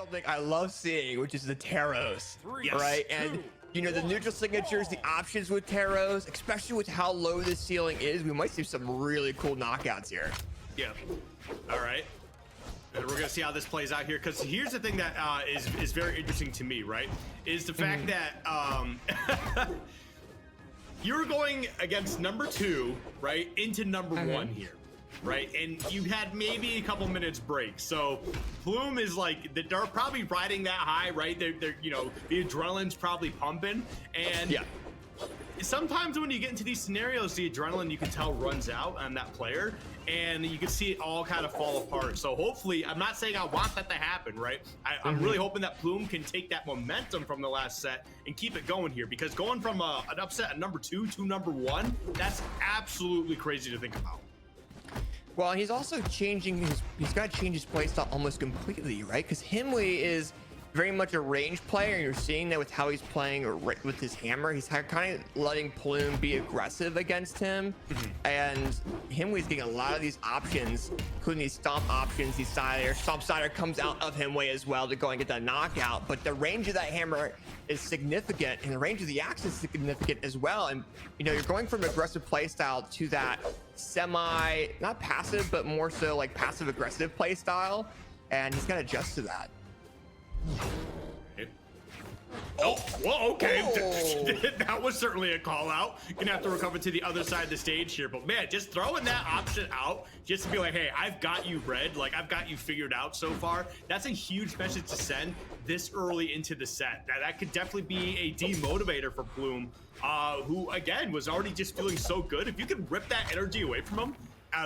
something I love seeing, which is the Taros, Yes. right? And you know, the neutral signatures, the options with Taros, especially with how low the ceiling is, we might see some really cool knockouts here. Yeah. All right. And we're gonna see how this plays out here, because here's the thing that is very interesting to me, right? Is the fact that you're going against number 2, right, into number 1 here, right? And you had maybe a couple minutes break, so Plume is like, they're probably riding that high, right? They're you know, the adrenaline's probably pumping, and yeah. Sometimes when you get into these scenarios, the adrenaline, you can tell, runs out on that player, and you can see it all kind of fall apart. So hopefully, I'm not saying I want that to happen, right? I'm really hoping that Plume can take that momentum from the last set and keep it going here, because going from an upset at number 2 to number 1, that's absolutely crazy to think about. Well, he's also changing he's got to change his playstyle almost completely, right? Because Himwy is very much a range player, and you're seeing that with how he's playing with his hammer. He's kind of letting Plume be aggressive against him, and Himwy's getting a lot of these options, including these stomp options. These stomp sider comes out of Himwy as well to go and get that knockout, but the range of that hammer is significant, and the range of the axe is significant as well. And you know, you're going from aggressive playstyle to that semi, not passive, but more so like passive aggressive playstyle, and he's got to adjust to that. Oh, whoa, okay. Oh. That was certainly a call out. Gonna have to recover to the other side of the stage here, but man, just throwing that option out just to be like, hey, I've got you, Red, like I've got you figured out so far. That's a huge message to send this early into the set. That could definitely be a demotivator for Plume, who again was already just feeling so good. If you can rip that energy away from him,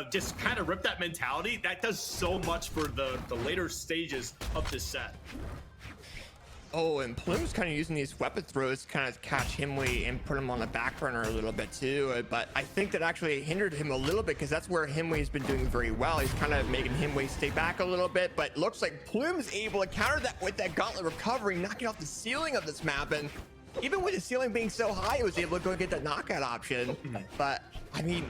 just kind of rip that mentality, that does so much for the later stages of this set. Oh, and Plume's kind of using these weapon throws to kind of catch Himwy and put him on the back burner a little bit too. But I think that actually hindered him a little bit, because that's where Himwy's been doing very well. He's kind of making Himwy stay back a little bit, but looks like Plume's able to counter that with that gauntlet recovery, knocking off the ceiling of this map. And even with the ceiling being so high, he was able to go and get that knockout option. But I mean,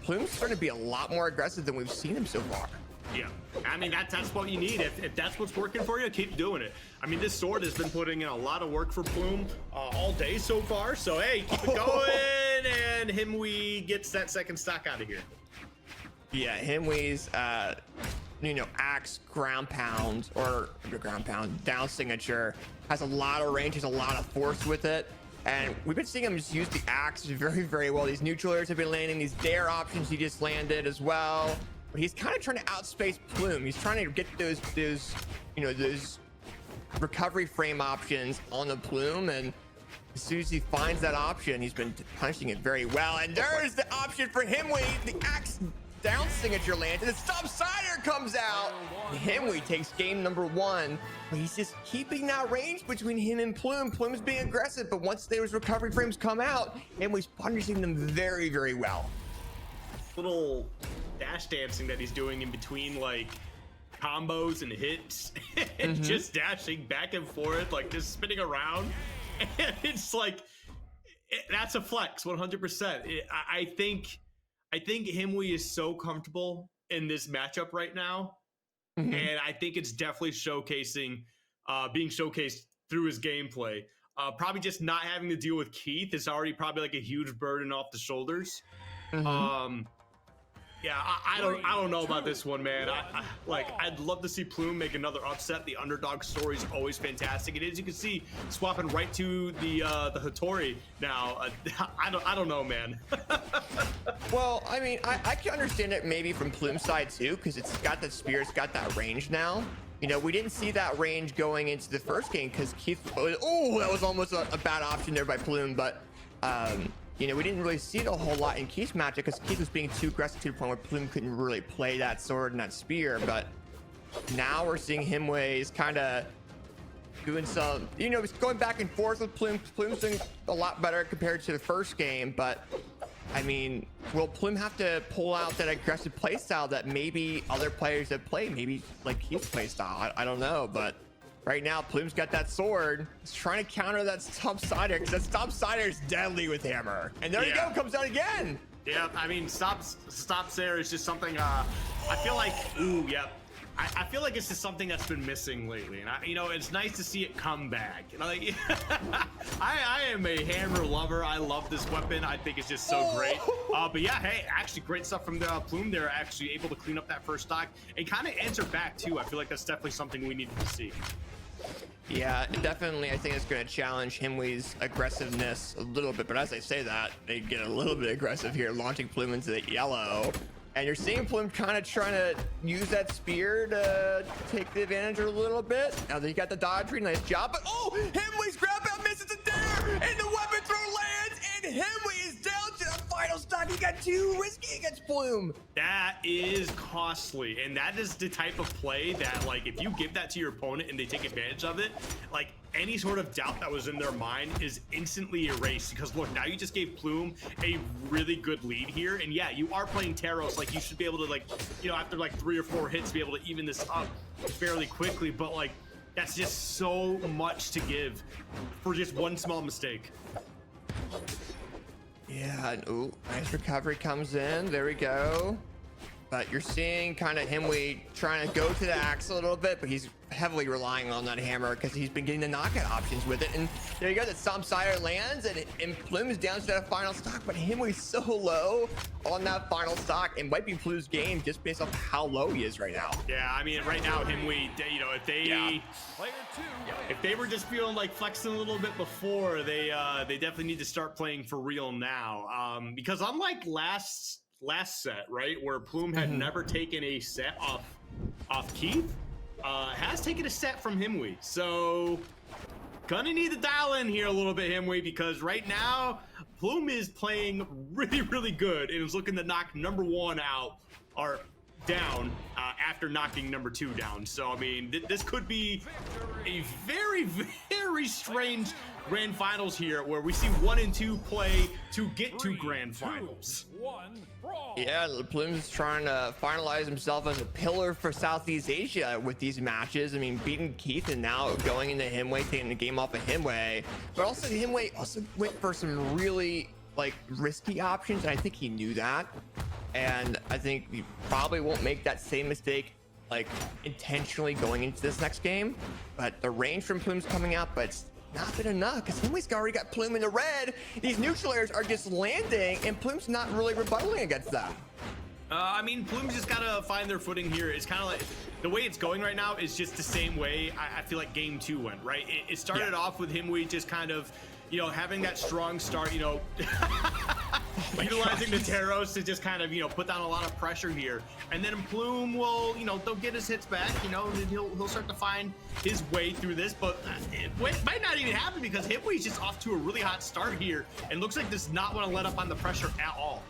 Plume's starting to be a lot more aggressive than we've seen him so far. Yeah, I mean, that's what you need. If that's what's working for you, keep doing it. I mean, this sword has been putting in a lot of work for Plume all day so far. So, hey, keep it going, and Himwy gets that second stock out of here. Yeah, Himwy's, you know, axe ground pound, or down signature has a lot of range, has a lot of force with it. And we've been seeing him just use the axe very, very well. These neutralers have been landing, these dare options he just landed as well. But he's kind of trying to outspace Plume. He's trying to get those you know, those recovery frame options on the Plume, and as soon as he finds that option, he's been punishing it very well. And there's the option for Himwy. The axe down signature lands, and the stomp sider comes out. Himwy takes game number 1, but he's just keeping that range between him and Plume. Plume's being aggressive, but once those recovery frames come out, Himwy's punishing them very, very well. Little dash dancing that he's doing in between like combos and hits, and just dashing back and forth, like just spinning around, and it's like that's a flex 100%. I think Himwy is so comfortable in this matchup right now, and I think it's definitely being showcased through his gameplay. Probably just not having to deal with Keith is already probably like a huge burden off the shoulders. Yeah, I don't know about this one, man. I'd love to see Plume make another upset. The underdog story is always fantastic. It is, you can see, swapping right to the Hattori now. I don't know, man. Well, I mean, I can understand it maybe from Plume's side too, because it's got that spear, it's got that range now. You know, we didn't see that range going into the first game because Keith, oh, that was almost a bad option there by Plume, but you know, we didn't really see it a whole lot in Keith's matchup because Keith was being too aggressive to the point where Plume couldn't really play that sword and that spear. But now we're seeing Himwy's kind of doing some, you know, he's going back and forth with Plume. Plume's doing a lot better compared to the first game, but I mean, will Plume have to pull out that aggressive playstyle that maybe other players have played, maybe like Keith's playstyle? I don't know, but right now Plume's got that sword. He's trying to counter that stomp sider because that stomp sider is deadly with hammer. And there you go, comes out again. Yeah, I mean, stops there is just something. I feel like, ooh, yeah. I feel like it's just something that's been missing lately, and you know, it's nice to see it come back. You know, like, I am a hammer lover. I love this weapon. I think it's just so great. But yeah, hey, actually great stuff from the Plume. They're actually able to clean up that first stock and kind of answer back too. I feel like that's definitely something we needed to see. Yeah, definitely. I think it's going to challenge Himwy's aggressiveness a little bit. But as I say that, they get a little bit aggressive here, launching Plume into the yellow. And you're seeing Plume kind of trying to use that spear to take the advantage a little bit. Now that he got the dodge read, nice job. But oh, Himwy's grab out misses it there, and the weapon throw lands, and Himwy is down to the final stock. He got too risky against Plume. That is costly, and that is the type of play that, like, if you give that to your opponent and they take advantage of it, like, any sort of doubt that was in their mind is instantly erased. Because look, now you just gave Plume a really good lead here, and yeah, you are playing Taros, like, you should be able to, like, you know, after like 3 or 4 hits, be able to even this up fairly quickly. But like, that's just so much to give for just one small mistake. Yeah, and ooh, nice recovery comes in. There we go. But you're seeing kind of Himwy trying to go to the axe a little bit, but he's heavily relying on that hammer because he's been getting the knockout options with it. And there you go, the Stomp Sire lands, and Plume's down to that final stock, but Himwy's so low on that final stock and might be Plume's game just based off how low he is right now. Yeah, I mean, right now, Himwy, you know, if they were just feeling like flexing a little bit before, they definitely need to start playing for real now. Because unlike last set, right, where Plume had never taken a set off Keith, has taken a set from Himwy. So gonna need to dial in here a little bit, Himwy, because right now Plume is playing really, really good and is looking to knock number 1 out or down after knocking number 2 down. So I mean, this could be a very, very strange grand finals here, where we see 1 and 2 play to get to grand finals. Yeah, Plume's trying to finalize himself as a pillar for Southeast Asia with these matches. I mean, beating Keith and now going into Himwy, taking the game off of Himwy. But also, Himwy also went for some really, like, risky options, and I think he knew that. And I think he probably won't make that same mistake, like, intentionally going into this next game. But the range from Plume's coming out, but it's not been enough because Himwy's already got Plume in the red. These neutral airs are just landing, and Plume's not really rebuttaling against them. I mean, Plume's just gotta find their footing here. It's kind of like the way it's going right now is just the same way I feel like game 2 went, right? It started off with Himwy just kind of, you know, having that strong start, you know, utilizing the Taros to just kind of, you know, put down a lot of pressure here. And then Plume will, you know, they'll get his hits back, you know, and he'll start to find his way through this. But it might not even happen because Himwy's just off to a really hot start here and looks like does not want to let up on the pressure at all.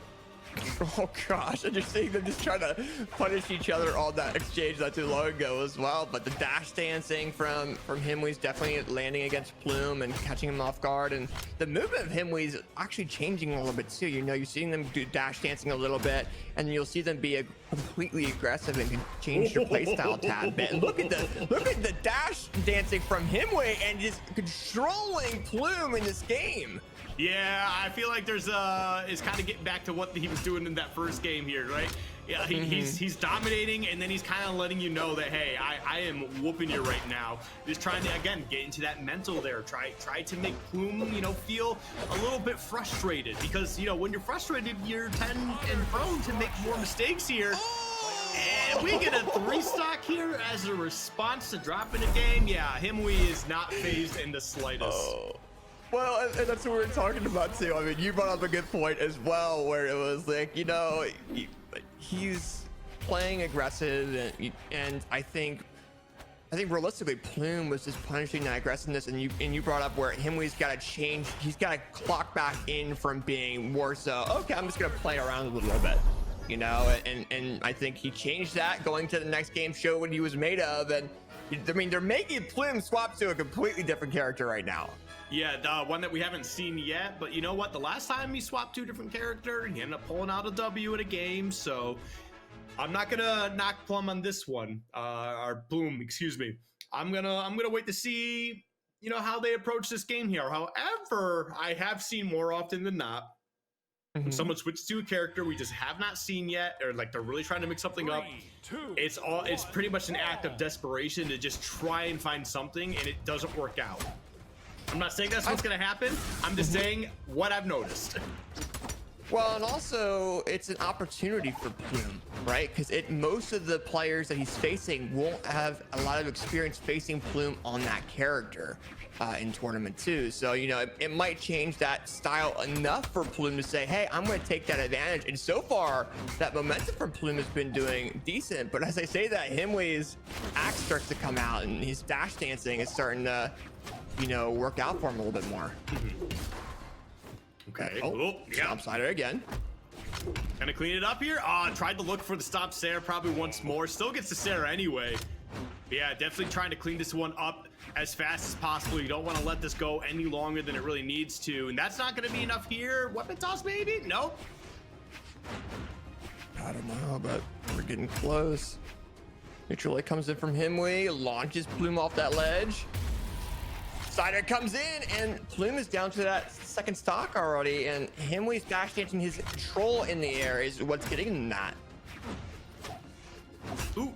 Oh gosh, and you're seeing them just trying to punish each other on that exchange not too long ago as well. But the dash dancing from Himwy's definitely landing against Plume and catching him off guard, and the movement of Himwy's actually changing a little bit too. You know, you're seeing them do dash dancing a little bit, and you'll see them be completely aggressive and can change their playstyle a tad bit. And look at the dash dancing from Himwy and just controlling Plume in this game. Yeah, I feel like there's is kind of getting back to what he was doing in that first game here, right? Yeah, he's dominating, and then he's kind of letting you know that, hey, I am whooping you right now. Just trying to, again, get into that mental there. Try to make Plume, you know, feel a little bit frustrated, because, you know, when you're frustrated, you're and prone to make more mistakes here. And we get a 3 stock here as a response to dropping a game. Yeah, Himwy is not phased in the slightest. Oh. Well, and that's what we were talking about too. I mean, you brought up a good point as well, where it was like, you know, he's playing aggressive, and I think realistically, Plume was just punishing that aggressiveness, and you brought up where Himwy's got to change. He's got to clock back in from being more so, okay, I'm just gonna play around a little bit, you know, and I think he changed that going to the next game, show what he was made of, and I mean, they're making Plume swap to a completely different character right now. Yeah, the one that we haven't seen yet, but you know what? The last time he swapped to a different character, he ended up pulling out a W in a game, so I'm not gonna knock Plum on this one, or Plume, excuse me. I'm gonna wait to see, you know, how they approach this game here. However, I have seen more often than not When someone switches to a character we just have not seen yet, or like they're really trying to mix something up, it's pretty much an act of desperation to just try and find something, and it doesn't work out. I'm not saying that's what's gonna happen. I'm just saying what I've noticed. Well, and also it's an opportunity for Plume, right? Because most of the players that he's facing won't have a lot of experience facing Plume on that character in tournament 2. So, you know, it might change that style enough for Plume to say, hey, I'm going to take that advantage. And so far, that momentum from Plume has been doing decent. But as I say that, Himwy's axe starts to come out and his dash dancing is starting to, you know, work out for him a little bit more. Okay. Oh, yeah. Sider again. Gonna clean it up here. Tried to look for the stop Sarah probably once more. Still gets to Sarah anyway. But yeah, definitely trying to clean this one up as fast as possible. You don't want to let this go any longer than it really needs to. And that's not going to be enough here. Weapon toss maybe? Nope. I don't know, but we're getting close. Neutral light comes in from Himwy, launches Plume off that ledge. Sider comes in, and Plume is down to that second stock already, and Himwy's dash dancing his troll in the air is what's getting him that. Ooh.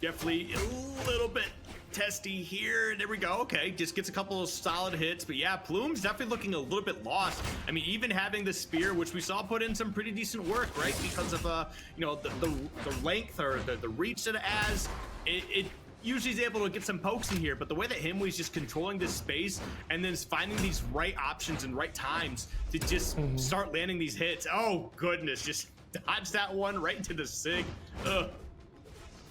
Definitely a little bit testy here. There we go. Okay, just gets a couple of solid hits. But yeah, Plume's definitely looking a little bit lost. I mean, even having the spear, which we saw put in some pretty decent work, right? Because of you know, the length or the reach that it has, it usually is able to get some pokes in here. But the way that Himwy's just controlling this space and then finding these right options and right times to just start landing these hits. Oh goodness, just dodge that one right into the sig. Ugh.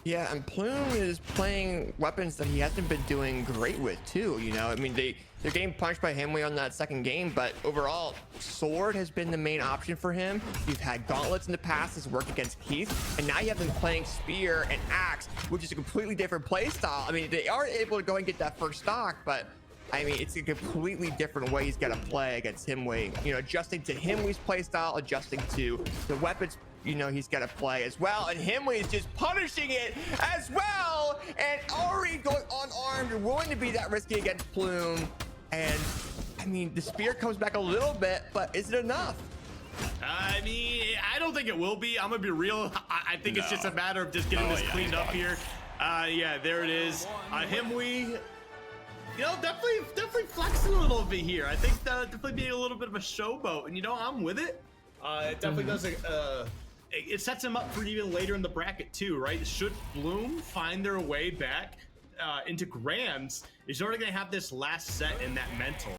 Yeah, and Plume is playing weapons that he hasn't been doing great with too. You know, I mean, they're getting punched by Himwy on that second game, but overall, sword has been the main option for him. You've had gauntlets in the past that's worked against Keith, and now you have him playing spear and axe, which is a completely different play style. I mean, they are able to go and get that first stock, but I mean, it's a completely different way he's got to play against Himwy. You know, adjusting to Himwy's play style, adjusting to the weapons, you know, he's got to play as well. And Himwy is just punishing it as well. And already going unarmed, willing to be that risky against Plume. And I mean, the spear comes back a little bit, but is it enough? I mean, I don't think it will be. I'm gonna be real. I think it's just a matter of just getting this cleaned up here. Yeah, there it is. Himwy, you know, definitely flexing a little bit here. I think definitely being a little bit of a showboat, and you know, I'm with it. It definitely does. It sets him up for even later in the bracket too, right? Should Bloom find their way back into Grams, is already gonna have this last set in that mental.